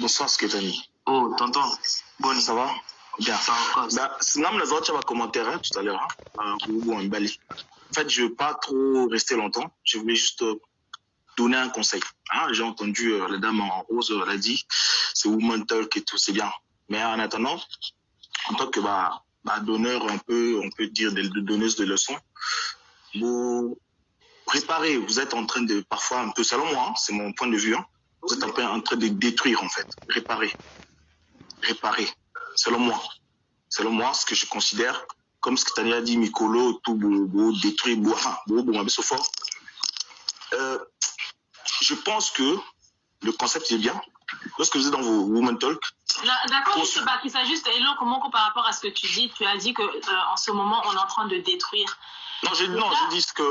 Bonsoir, Stéphanie. Oh, tonton. Bon, ça va? Bien. Ça va. Bah, commentaire tout à l'heure. En fait, je ne veux pas trop rester longtemps. Je voulais juste donner un conseil. Hein? J'ai entendu la dame en rose, elle a dit, c'est woman talk et tout, c'est bien. Mais en attendant, en tant que donneur un peu, on peut dire, de donneuse de leçons, vous réparez, vous êtes en train de, parfois un peu, selon moi, hein, c'est mon point de vue, hein, vous êtes un peu en train de détruire en fait. Réparer. Selon moi, ce que je considère, comme ce que Tania a dit, Mikolo, tout, détruire, fort. Je pense que le concept est bien. Lorsque vous êtes dans vos Women Talk. D'accord, il s'agit juste, comment par rapport à ce que tu as dit qu'en ce moment, on est en train de détruire. Non, j'ai dit ce que...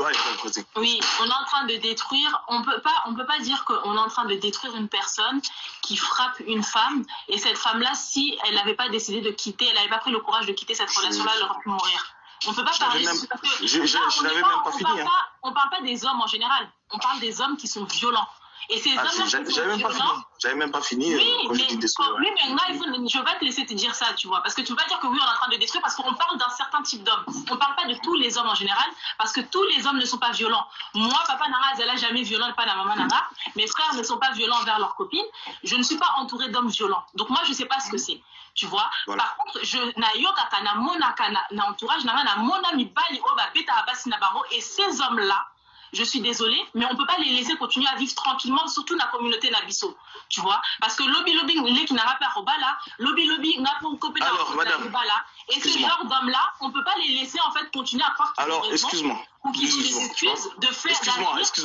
Oui, on est en train de détruire. On peut pas dire qu'on est en train de détruire une personne qui frappe une femme. Et cette femme-là, si elle n'avait pas décidé de quitter, elle n'avait pas pris le courage de quitter cette relation-là, elle aurait pu mourir. On ne peut pas parler... Je n'avais même pas fini. On ne parle pas des hommes en général. On parle des hommes qui sont violents. Et ces hommes-là, j'avais même pas fini. Oui, mais je vais te laisser te dire ça, tu vois. Parce que tu ne peux pas dire que oui, on est en train de détruire parce qu'on parle d'un certain type d'hommes. On ne parle pas de tous les hommes en général parce que tous les hommes ne sont pas violents. Moi, papa Nara, elle n'a jamais violent, pas la maman Nara. Mes frères ne sont pas violents envers leurs copines. Je ne suis pas entourée d'hommes violents. Donc moi, je ne sais pas ce que c'est. Tu vois. Voilà. Par contre, et ces hommes-là, je suis désolée, mais on ne peut pas les laisser continuer à vivre tranquillement, surtout dans la communauté Nabiso. Tu vois. Parce que lobby, qui n'a pas lobby, n'a pas copié et ce genre d'hommes-là, on ne peut pas les laisser en fait continuer à croire qu'ils ont raison. Excuse-moi. Ou qu'ils ont des excuses de faire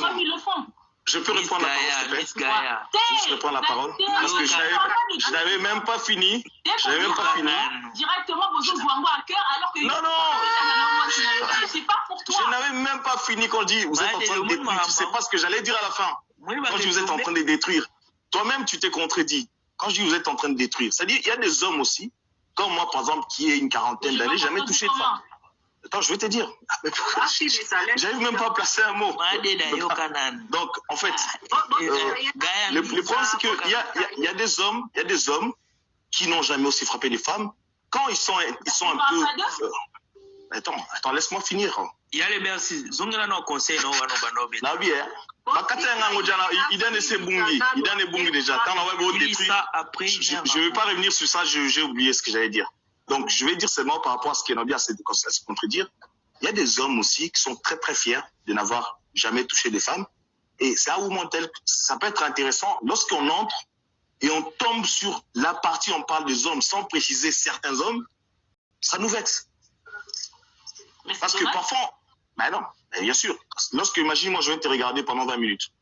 comme ils le font. Je peux reprendre la parole, s'il te plaît. Juste reprendre la parole. Parce que je n'avais même pas fini. Directement, vous voyez à cœur, alors que... Non. C'est pas pour toi. Je n'avais même pas fini quand on dit vous êtes en train de détruire. Tu sais pas ce que j'allais dire à la fin. Quand je dis vous êtes en train de détruire. Toi-même, tu t'es contredit. Quand je dis vous êtes en train de détruire, c'est-à-dire il y a des hommes aussi, comme moi, par exemple, qui ai une quarantaine d'années, jamais touché de femme. Attends, je vais te dire. J'arrive même pas à placer un mot. Donc, en fait, le problème, c'est qu'il y a des hommes qui n'ont jamais aussi frappé les femmes. Quand ils sont un peu... Attends, laisse-moi finir. Il y a les merci. Zongela no conseil no wano banobe. Na bien. Bakata nga ngojana, il donne ses bungi, déjà. Quand on va détruire, je vais pas revenir sur ça, j'ai oublié ce que j'allais dire. Donc, je vais dire seulement par rapport à ce qui est bien, c'est de se contredire. Il y a des hommes aussi qui sont très très fiers de n'avoir jamais touché des femmes. Et c'est à Woman Talk, ça peut être intéressant lorsqu'on entre et on tombe sur la partie, on parle des hommes sans préciser certains hommes, ça nous vexe. Parce que parfois, non, bien sûr. Lorsque, imagine, moi je vais te regarder pendant 20 minutes.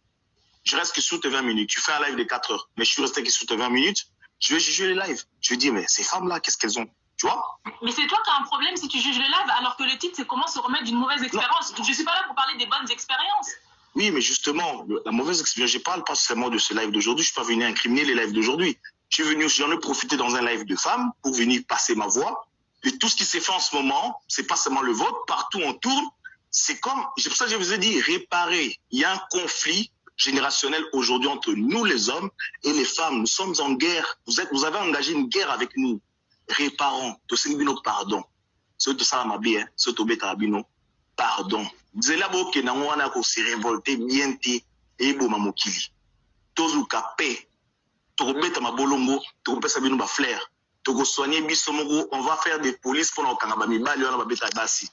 Je reste que sous tes 20 minutes. Tu fais un live de 4 heures, mais je suis resté que sous tes 20 minutes. Je vais juger les lives. Je vais dire, mais ces femmes-là, qu'est-ce qu'elles ont? Tu vois? Mais c'est toi qui as un problème si tu juges le live, alors que le titre, c'est comment se remettre d'une mauvaise expérience. Donc, je ne suis pas là pour parler des bonnes expériences. Oui, mais justement, la mauvaise expérience, je ne parle pas seulement de ce live d'aujourd'hui. Je ne suis pas venu incriminer les lives d'aujourd'hui. J'en ai profité dans un live de femmes pour venir passer ma voix. Et tout ce qui s'est fait en ce moment, ce n'est pas seulement le vote. Partout, on tourne. C'est comme, c'est pour ça que je vous ai dit, réparer. Il y a un conflit générationnel aujourd'hui entre nous, les hommes, et les femmes. Nous sommes en guerre. Vous avez engagé une guerre avec nous. Réparons. Pardon. Ce que ça m'a bien, ce que tu pardon. Zelabo ke na wana ko se révolter bien té et bo mamokili. Tozuka paix. Tokobeta mabolongo, tokopesa bino ba flair. Toko soigner biso moko, on va faire des polices pour okanga ba mibali wana ba beta basi.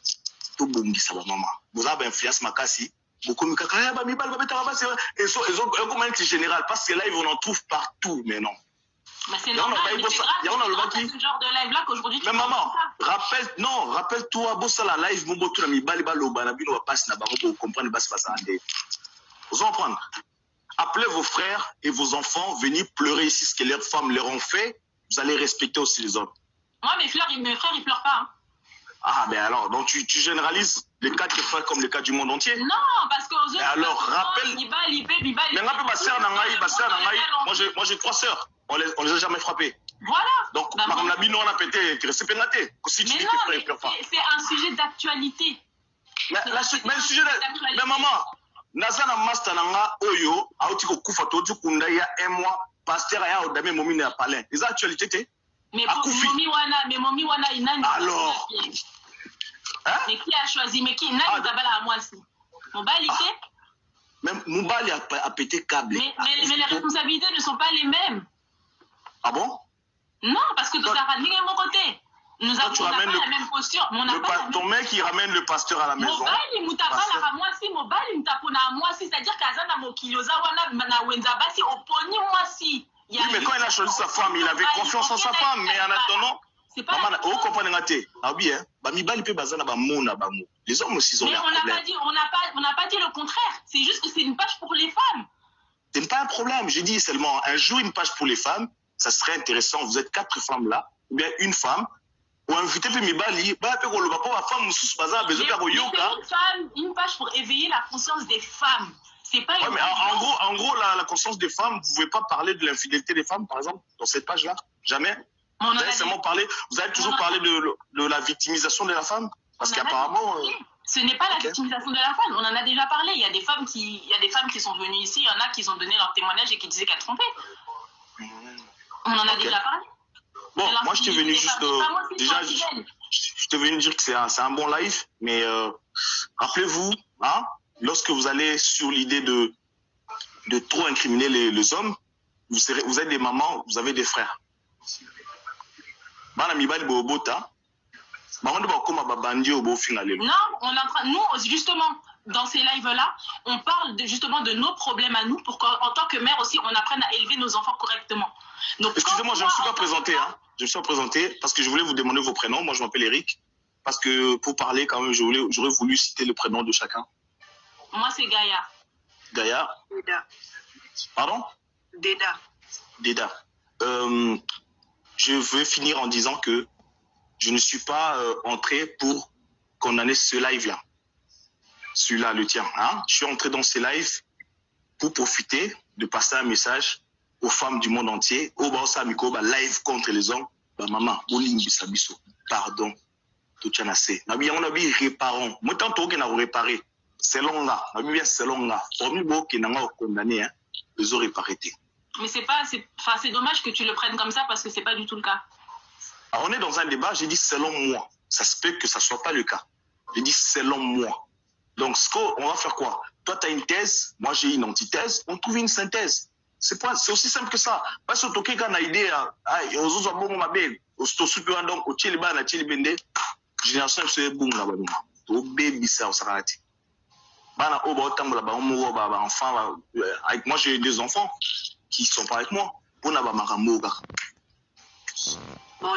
To bongisa ba mama. Vous avez influence makasi. Beaucoup mikaka ba mibali ba beta basi et so comme un général parce que là ils en trouvent partout mais non. Mais c'est normal, c'est ce genre de live là qu'aujourd'hui tu... Mais maman, rappelle-toi, bossa la live, mon botou na mibali ba loba na bino ba passe na bango pour comprendre basi basa ande. Vous en prendre. Appelez vos frères et vos enfants, venir pleurer ici ce que leurs femmes leur ont fait. Vous allez respecter aussi les hommes. Moi, mes frères, ils pleurent pas. Hein. Ah, ben alors, donc tu généralises les cas de frères comme les cas du monde entier? Non, parce qu'aux autres... Alors, rappelle... Mais rappelle ma sœur Nangaï, moi j'ai 3 sœurs. On les a jamais frappées. Voilà. Donc, Madame Labino, on a pété, tu restes pénaté. Si tu dis que frère, il pleure pas. C'est un sujet d'actualité. Mais le sujet d'actualité. Mais maman, Nazana Master Nanga, Oyo, Aotiko Kufa, Toju Kunda, il y a un mois, pasteur aya odame momi na palin. Les actualités mais Momi Wana inani. Alors. Hein? Mais qui a choisi? Mais qui? Nani tabala à moi aussi. Mobali même Mobali a pété câble. Mais les responsabilités ne sont pas les mêmes. Ah bon? Non, parce que tout ça va mon côté. Nous avons pas la même posture. Ton mec, il ramène le pasteur à la maison. Mobali mutabala à moi si, Mobali mutapona à moi si, c'est-à-dire qu'Azana Mokiloza wana na Wenzabasi oponi moi si. Oui, mais quand il a choisi sa femme, il avait confiance en sa femme, mais en attendant, maman, vous comprenez ah oui, hein, les hommes aussi ont mais on n'a pas dit le contraire. C'est juste que c'est une page pour les femmes. C'est pas un problème. Je dis seulement un jour une page pour les femmes, ça serait intéressant. Vous êtes 4 femmes là, ou bien une femme, ou inviter Mibali, une page pour éveiller la conscience des femmes. C'est pas mais en gros, la conscience des femmes, vous ne pouvez pas parler de l'infidélité des femmes, par exemple, dans cette page-là. Jamais. Vous avez toujours parlé de la victimisation de la femme. Parce qu'apparemment. Ce n'est pas la victimisation de la femme. On en a déjà parlé. Il y a des femmes qui sont venues ici. Il y en a qui ont donné leur témoignage et qui disaient qu'elles trompaient. On en a déjà parlé. Bon, moi, je t'ai venu juste. Déjà, je t'ai venu dire que c'est un bon live. Mais rappelez-vous, hein, lorsque vous allez sur l'idée de trop incriminer les hommes, vous êtes des mamans, vous avez des frères. Non, nous, justement, dans ces lives-là, on parle justement de nos problèmes à nous pour qu'en tant que mère aussi, on apprenne à élever nos enfants correctement. Excusez-moi, je ne me suis pas présenté. Hein. Je me suis présenté parce que je voulais vous demander vos prénoms. Moi, je m'appelle Eric. Parce que pour parler, quand même, j'aurais voulu citer le prénom de chacun. Moi, c'est Gaïa. Gaïa. Deda. Pardon? Deda. Deda. Je veux finir en disant que je ne suis pas entré pour condamner ce live-là. Celui-là, le tien. Hein? Je suis entré dans ce live pour profiter de passer un message aux femmes du monde entier. Au Baosa Miko, live contre les hommes. Maman, pardon. Tout tient assez. On a bien réparons. Moi, tant que nous réparé, c'est long là. On a bien c'est long là. Pour nous, qui n'a condamné, les autres réparés. Mais c'est dommage que tu le prennes comme ça parce que c'est pas du tout le cas. Alors, on est dans un débat, j'ai dit selon moi. Ça se peut que ça soit pas le cas. J'ai dit selon moi. Donc, on va faire quoi? Toi, tu as une thèse, moi j'ai une antithèse, on trouve une synthèse. C'est aussi simple que ça. Parce que tu as une idée, aux autres, donc, au Tchiliban, à Tchilibende, génération, c'est bon là-bas. Au bébé, ça, au Sarati. Moi, j'ai des enfants qui sont pas avec moi. Bon,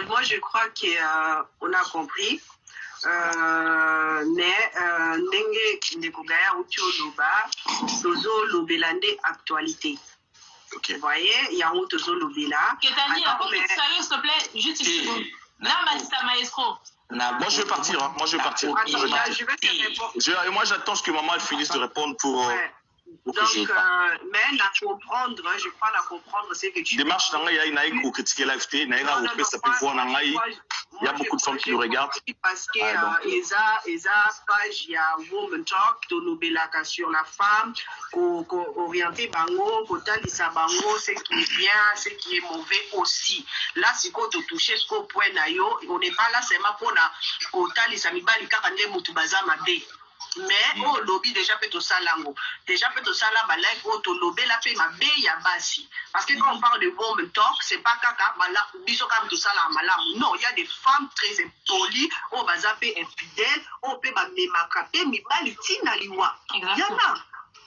moi, je crois qu'on a compris. Mais ndenge ndekogaya uti oloba tozo lobelande actualité. Okay. Vous voyez, il y a un tozo lobela. Ketani, s'il te plaît, juste une seconde. Là, Malissa Maestro. Moi, je vais partir. Hein. Moi, je vais partir. Attends, je vais te répondre. Moi, j'attends que maman finisse de répondre pour. Ouais. Donc, mais la comprendre, je crois la comprendre, c'est que tu. Démarche, il y a pour critiquer l'AFT, il y a beaucoup de femmes qui nous regardent. Parce que ESA page, il y a Woman Talk, Tonobelaka sur la femme, orienté bango, kotalisa bango, ce qui est bien, ce qui est mauvais aussi. Là, si on te touche ce qu'on point nayo, on n'est pas là seulement pour na kotalisa mibali kakande mutubaza mabe. Mais au lobby déjà peut au salango déjà peut au sala balai au to lobby la fait ma ya basi parce que quand on parle de woman talk c'est pas kaka bala biso kam to sala malam non il y a des femmes très impolies au bazapé infidèles au pe ba memakape mi bali tina liwa yana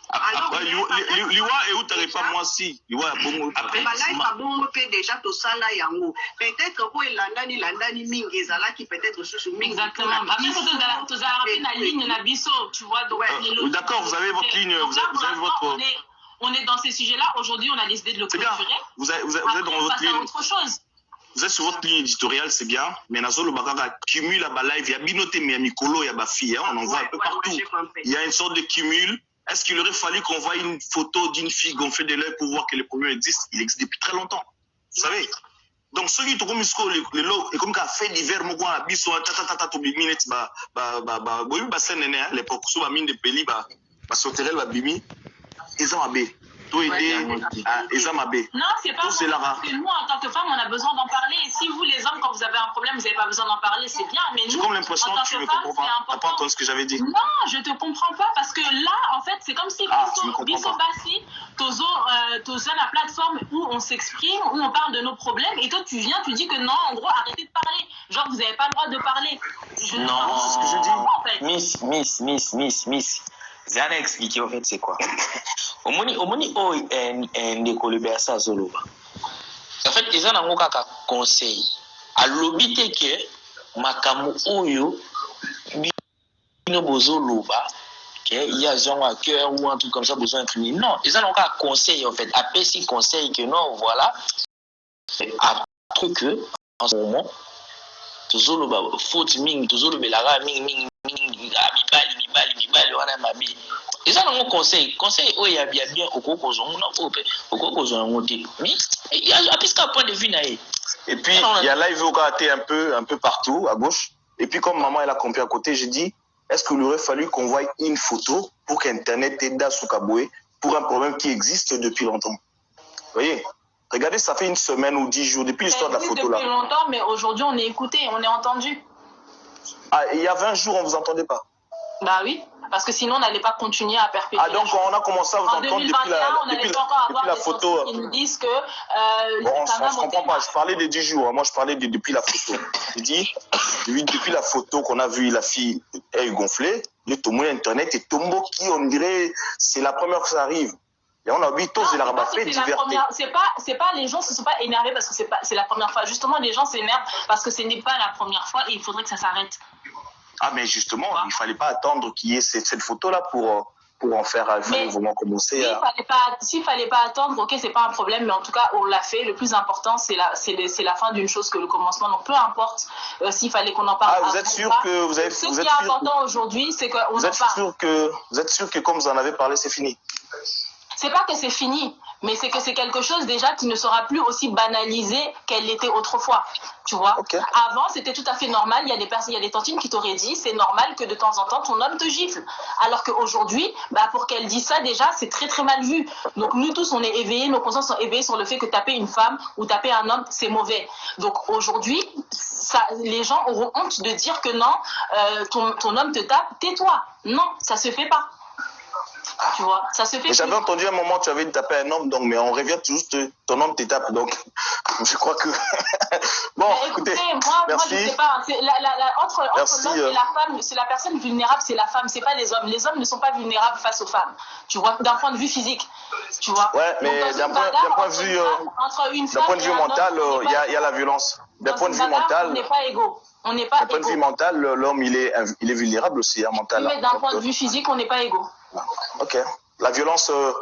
alors liwa et où t'arrives pas moi si liwa bongo après balai pas bongo pe déjà to sala yango peut-être ko landani mingi ezala qui peut-être sous mingi exactement ba même to za rappeler na ligne na biso tu vois donc d'accord vous avez votre ligne vous avez votre on est dans ces sujets-là aujourd'hui on a décidé de le clôturer vous êtes dans votre ligne autre chose. Vous êtes sur votre ligne éditoriale, c'est bien, mais Nazo le Bagaga cumule la live, il y a Binote Miamikolo, il y a Bafi, on en voit un peu partout. Il y a une sorte de cumul. Est-ce qu'il aurait fallu qu'on voie une photo d'une fille gonflée de l'œil pour voir que le problème existe? Il existe depuis très longtemps. Vous savez? Donc, ceux qui ont mis le lot, et comme fait l'hiver, moi, à Bisso, minutes, l'époque, sous la mine de Peli, sauterelle, bimi, ils ont abé. tout aider à Ezamabé. Non, c'est pas vrai, parce que nous, en tant que femmes, on a besoin d'en parler. Et si vous, les hommes, quand vous avez un problème, vous n'avez pas besoin d'en parler, c'est bien. Mais nous, j'ai comme l'impression en tant que tu que ne femmes, comprends c'est pas. important. T'as pas entendu ce que j'avais dit? Non, je te comprends pas, parce que là, en fait, c'est comme si Bisso Bassi, Tozo la plateforme où on s'exprime, où on parle de nos problèmes, et toi, tu viens, tu dis que non, en gros, arrêtez de parler. Genre, vous n'avez pas le droit de parler. Non, c'est ce que je dis. En fait. Miss. Zana expliqué en fait c'est quoi. Omoni ndeko le bersa zoloba. En fait, ils ont un conseil. À l'obité que makamu oyo bino bozo loba il y a genre à cœur ou un truc comme ça besoin d'incriminer. Non, ils ont un conseil en fait. Après si conseil que non, voilà. Après que en ce moment tozoloba faute ming tozolobelara ming mibali wana mabi. Ils ont un conseil où il y a bien au coco mais il y a plus qu'un point de vue naïf. Et puis il y a live OKT un peu partout à gauche. Et puis comme maman elle a compris à côté, j'ai dit est-ce qu'il aurait fallu qu'on voie une photo pour qu'Internet aide à Soukaboué pour un problème qui existe depuis longtemps. Vous voyez, regardez, ça fait une semaine ou 10 jours depuis l'histoire de la photo là. Depuis longtemps, mais aujourd'hui on est écouté, on est entendu. Ah, il y a 20 jours, on ne vous entendait pas? Bah oui, parce que sinon on n'allait pas continuer à perpétuer. Ah donc on a commencé à vous entendre depuis la photo. Ils nous disent que... bon, on ne comprend pas, je parlais de 10 jours, moi je parlais depuis la photo. Je dis, depuis la photo qu'on a vu la fille elle gonflée, le tombé Internet et Tombo qui on dirait c'est la première fois que ça arrive. Et on a 8 ans, c'est la rabat-fait, diverté. C'est pas, les gens ne se sont pas énervés parce que c'est la première fois. Justement, les gens s'énervent parce que ce n'est pas la première fois et il faudrait que ça s'arrête. Ah, mais justement, il ne fallait pas attendre qu'il y ait cette photo-là pour en faire. Il fallait vraiment commencer à... S'il ne fallait pas attendre, ok, ce n'est pas un problème, mais en tout cas, on l'a fait. Le plus important, c'est la fin d'une chose que le commencement. Donc, peu importe s'il fallait qu'on en parle. Ah, vous êtes sûr que vous avez... Ce qui est important aujourd'hui, c'est qu'on en parle. Vous êtes sûr que comme vous en avez parlé, c'est fini? C'est pas que c'est fini, mais c'est que c'est quelque chose déjà qui ne sera plus aussi banalisé qu'elle l'était autrefois. Tu vois, okay. Avant, c'était tout à fait normal. Il y a des tantines qui t'auraient dit c'est normal que de temps en temps ton homme te gifle. Alors qu'aujourd'hui, pour qu'elle dise ça, déjà, c'est très très mal vu. Donc nous tous, on est éveillés, nos consciences sont éveillées sur le fait que taper une femme ou taper un homme, c'est mauvais. Donc aujourd'hui, les gens auront honte de dire que non, ton homme te tape, tais-toi. Non, ça se fait pas. Tu vois, ça se fait. J'avais entendu un moment tu avais tapé un homme, donc mais on revient juste ton homme t'étape, donc je crois que bon, écoutez, moi merci. Je sais pas. Entre l'homme et la femme, c'est la personne vulnérable, c'est la femme, c'est pas les hommes. Les hommes ne sont pas vulnérables face aux femmes. Tu vois, d'un point de vue physique, tu vois. Ouais, mais d'un point de vue mental, il y a la violence. D'un point de vue mental, on n'est pas égaux. D'un point de vue mental, l'homme il est vulnérable aussi, mental. Mais d'un point de vue physique, on n'est pas égaux. Ok. La violence